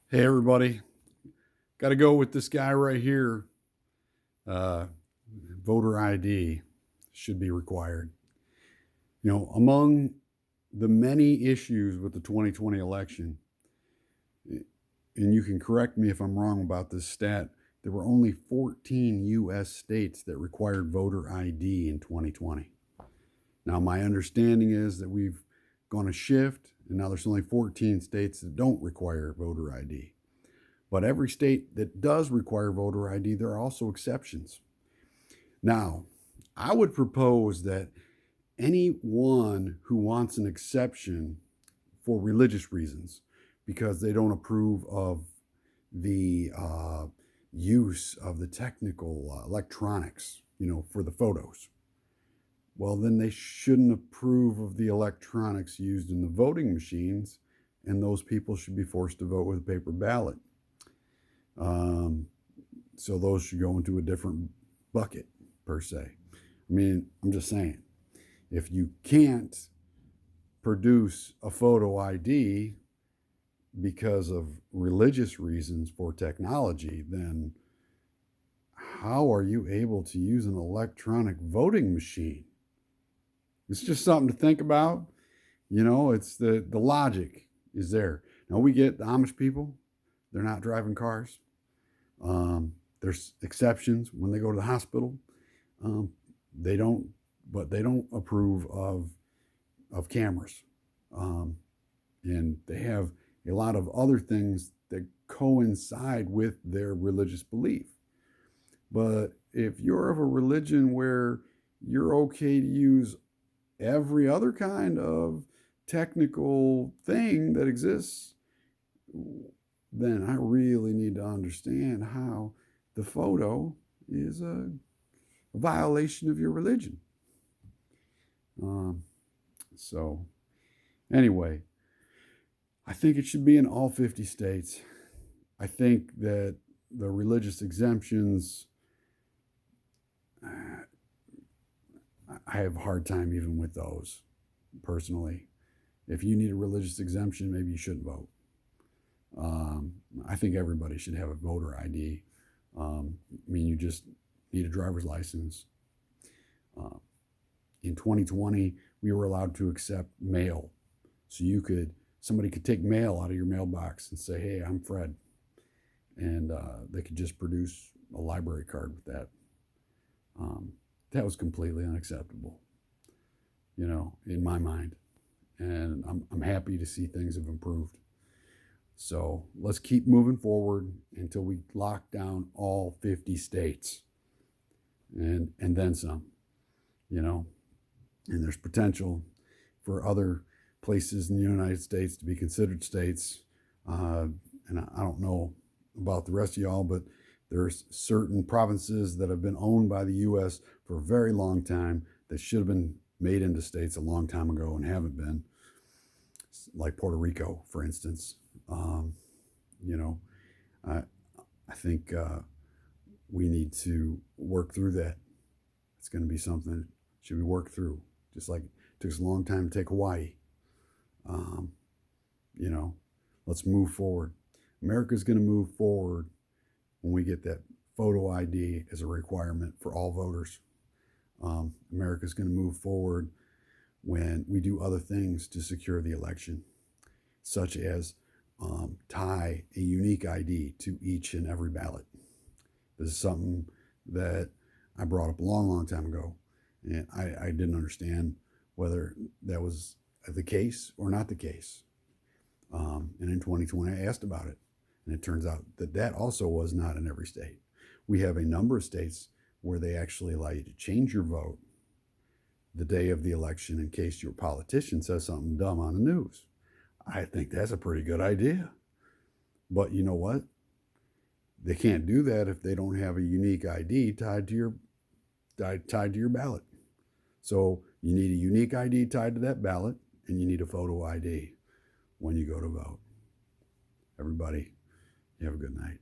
Hey, everybody. Got to go with this guy right here. Uh, Voter ID should be required. Among the many issues with the 2020 election, and you can correct me if I'm wrong about this stat, there were only 14 U.S. states that required voter ID in 2020. Now, my understanding is that we've gone a shift, and now there's only 14 states that don't require voter ID. But every state that does require voter ID, there are also exceptions. Now, I would propose that anyone who wants an exception for religious reasons, because they don't approve of the use of the technical electronics, for the photos, well, then they shouldn't approve of the electronics used in the voting machines, and those people should be forced to vote with a paper ballot. So those should go into a different bucket, per se. I mean, I'm just saying, if you can't produce a photo ID because of religious reasons for technology, then how are you able to use an electronic voting machine? It's just something to think about. It's the logic is there. Now we get the Amish people, they're not driving cars. There's exceptions when they go to the hospital. They don't approve of cameras, and they have a lot of other things that coincide with their religious belief. But if you're of a religion where you're okay to use every other kind of technical thing that exists, then I really need to understand how the photo is a violation of your religion. So, anyway, I think it should be in all 50 states. I think that the religious exemptions, I have a hard time even with those, personally. If you need a religious exemption, maybe you shouldn't vote. I think everybody should have a voter ID. You just need a driver's license. In 2020, we were allowed to accept mail. So somebody could take mail out of your mailbox and say, hey, I'm Fred. And they could just produce a library card with that. That was completely unacceptable, in my mind. And I'm happy to see things have improved. So let's keep moving forward until we lock down all 50 states and then some, and there's potential for other places in the United States to be considered states. And I don't know about the rest of y'all, but there's certain provinces that have been owned by the U.S. for a very long time that should have been made into states a long time ago and haven't been, like Puerto Rico, for instance. I think we need to work through that. It's going to be something that should be worked through, just like it took us a long time to take Hawaii. Let's move forward. America's going to move forward when we get that photo ID as a requirement for all voters. America's going to move forward when we do other things to secure the election, such as tie a unique ID to each and every ballot. This is something that I brought up a long, long time ago, and I didn't understand whether that was the case or not the case. And in 2020, I asked about it, and it turns out that also was not in every state. We have a number of states where they actually allow you to change your vote the day of the election in case your politician says something dumb on the news. I think that's a pretty good idea. But you know what? They can't do that if they don't have a unique ID tied to your ballot. So you need a unique ID tied to that ballot, and you need a photo ID when you go to vote. Everybody, you have a good night.